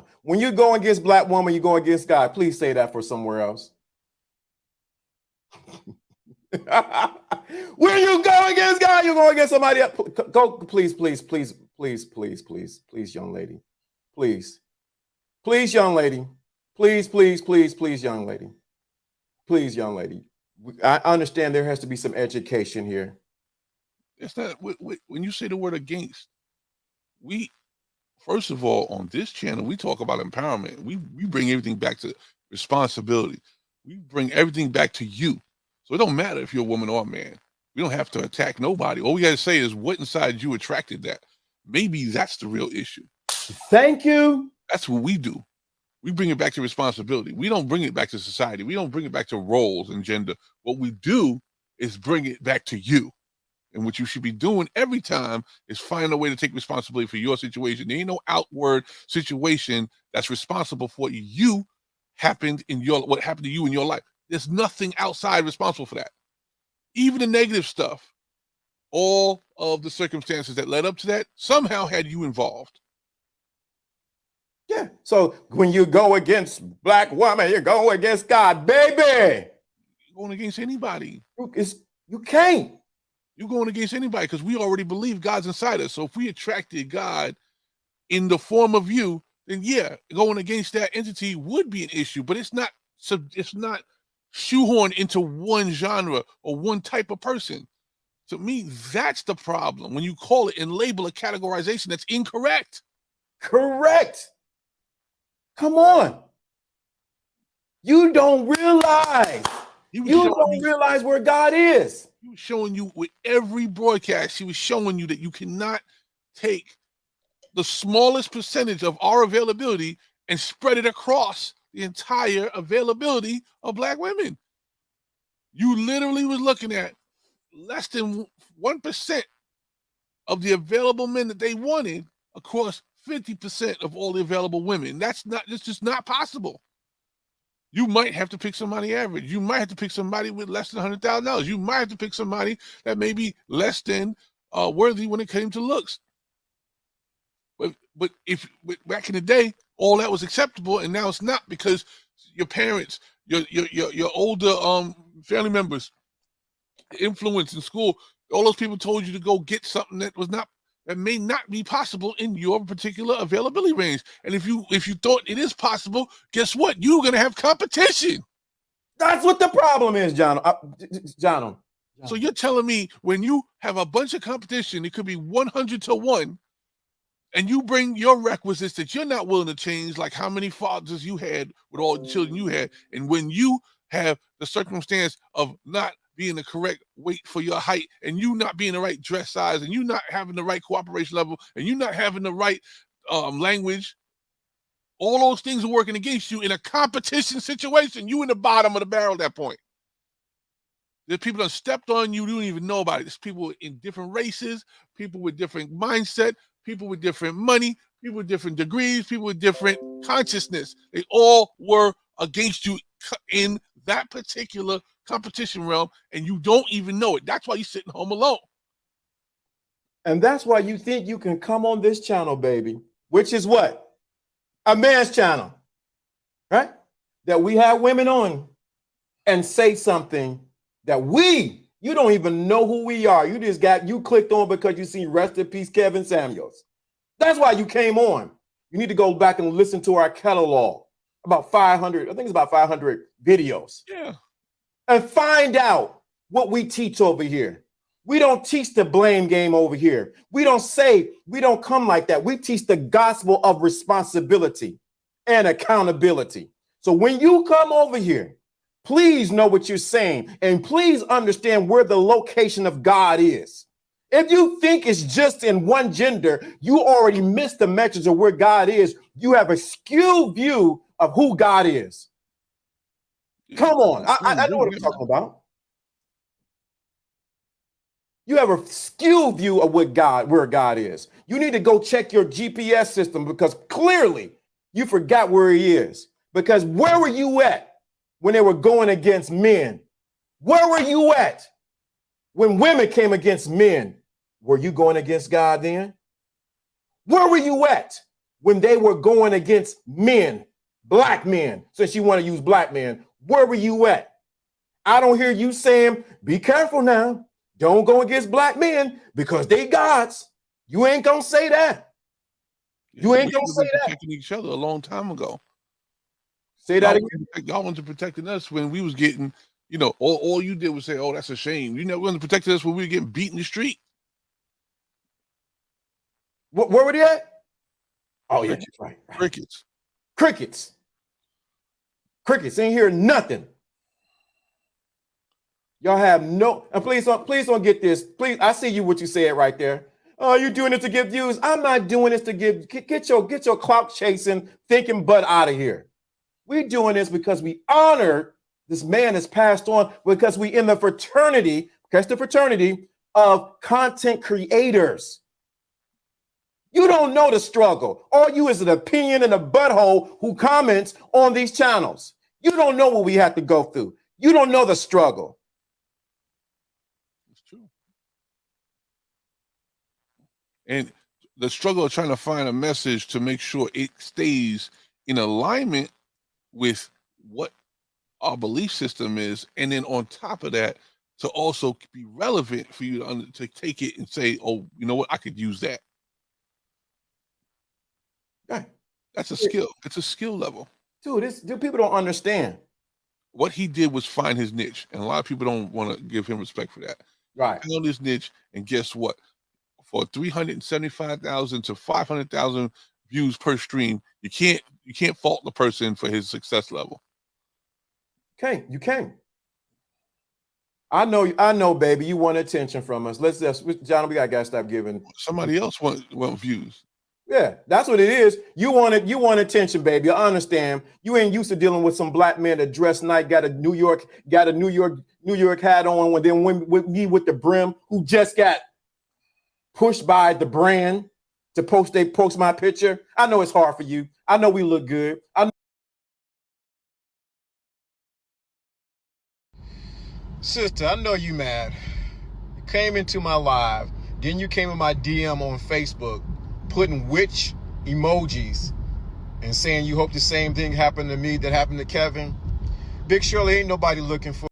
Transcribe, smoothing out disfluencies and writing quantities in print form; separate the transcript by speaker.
Speaker 1: now. When you go against black woman, you go against God. Please say that for somewhere else. When you go against God, you go against somebody else. Go, please, young lady. Please, young lady. Please, young lady. Please, young lady. I understand there has to be some education here.
Speaker 2: It's not when you say the word against. First of all, on this channel, we talk about empowerment. We bring everything back to responsibility. We bring everything back to you. So it don't matter if you're a woman or a man. We don't have to attack nobody. All we got to say is what inside you attracted that. Maybe that's the real issue.
Speaker 1: Thank you.
Speaker 2: That's what we do. We bring it back to responsibility. We don't bring it back to society. We don't bring it back to roles and gender. What we do is bring it back to you. And what you should be doing every time is find a way to take responsibility for your situation. There ain't no outward situation that's responsible for what happened to you in your life. There's nothing outside responsible for that. Even the negative stuff, all of the circumstances that led up to that somehow had you involved.
Speaker 1: Yeah. So when you go against black woman, you go against God, baby.
Speaker 2: You're going against anybody.
Speaker 1: You can't.
Speaker 2: You're going against anybody because we already believe God's inside us. So if we attracted God in the form of you, then yeah, going against that entity would be an issue. But it's not shoehorned into one genre or one type of person. To me, that's the problem. When you call it and label a categorization that's incorrect.
Speaker 1: Correct. Come on. You don't realize. You don't realize where God is.
Speaker 2: He was showing you with every broadcast, he was showing you that you cannot take the smallest percentage of our availability and spread it across the entire availability of black women. You literally was looking at less than 1% of the available men that they wanted across 50% of all the available women. That's just not possible. You might have to pick somebody average. You might have to pick somebody with less than $100,000. You might have to pick somebody that may be less than worthy when it came to looks. But back in the day, all that was acceptable, and now it's not because your parents, your older family members, influence in school, all those people told you to go get something that may not be possible in your particular availability range. And if you thought it is possible, guess what? You're gonna have competition.
Speaker 1: That's what the problem is, John.
Speaker 2: So you're telling me when you have a bunch of competition, it could be 100 to 1, and you bring your requisites that you're not willing to change, like how many fathers you had with all the children you had, and when you have the circumstance of not being the correct weight for your height, and you not being the right dress size, and you not having the right cooperation level, and you not having the right language, all those things are working against you in a competition situation. You in the bottom of the barrel at that point. There's people that stepped on you, you don't even know about it. There's people in different races, people with different mindset, people with different money, people with different degrees, people with different consciousness. They all were against you in that particular competition realm, and you don't even know it. That's why you're sitting home alone.
Speaker 1: And that's why you think you can come on this channel, baby, which is what? A man's channel, right? That we have women on and say something that you don't even know who we are. You clicked on because you see rest in peace, Kevin Samuels. That's why you came on. You need to go back and listen to our catalog. About 500, I think it's about 500 videos.
Speaker 2: Yeah.
Speaker 1: And find out what we teach over here. We don't teach the blame game over here. We don't come like that. We teach the gospel of responsibility and accountability. So when you come over here, please know what you're saying, and please understand where the location of God is. If you think it's just in one gender, you already missed the message of where God is. You have a skewed view of who God is. Come on. I know what I'm talking about. You have a skewed view of where God is. You need to go check your GPS system, because clearly you forgot where he is. Because where were you at when they were going against men? Where were you at when women came against men? Were you going against God then? Where were you at when they were going against men, black men, since you want to use black men, where were you at? I don't hear you saying, be careful now. Don't go against black men because they gods. You ain't gonna say that. You ain't gonna say that.
Speaker 2: Protecting each other a long time ago.
Speaker 1: Say that again.
Speaker 2: Y'all wasn't protecting us when we was getting, you know, all you did was say, oh, that's a shame. You never wasn't protecting us when we were getting beat in the street.
Speaker 1: Where were they at? Oh, yeah, right.
Speaker 2: Crickets.
Speaker 1: Crickets. Crickets ain't hear nothing. Y'all have no, and please don't get this. Please, I see you what you said right there. Oh, you're doing it to get views. I'm not doing this to get your clout chasing, thinking butt out of here. We're doing this because we honor this man that's passed on, because we in the fraternity, catch the fraternity of content creators. You don't know the struggle. All you is an opinion and a butthole who comments on these channels. You don't know what we have to go through. You don't know the struggle.
Speaker 2: It's true. And the struggle of trying to find a message to make sure it stays in alignment with what our belief system is, and then on top of that, to also be relevant for you to take it and say, oh, you know what, I could use that.
Speaker 1: Right.
Speaker 2: That's a skill. It's a skill level.
Speaker 1: Dude, people don't understand.
Speaker 2: What he did was find his niche, and a lot of people don't want to give him respect for that.
Speaker 1: Right.
Speaker 2: He found his niche, and guess what? For 375,000 to 500,000 views per stream, you can't fault the person for his success level.
Speaker 1: Okay, you can. I know, baby. You want attention from us. John, we gotta stop giving.
Speaker 2: Somebody else want views.
Speaker 1: Yeah, that's what it is. You want attention, baby. I understand. You ain't used to dealing with some black man that dress nice, got a New York hat on, with me with the brim, who just got pushed by the brand to post my picture. I know it's hard for you. I know we look good. Sister, I know you mad. You came into my live, then you came in my DM on Facebook, putting witch emojis and saying you hope the same thing happened to me that happened to Kevin. Big Shirley, ain't nobody looking for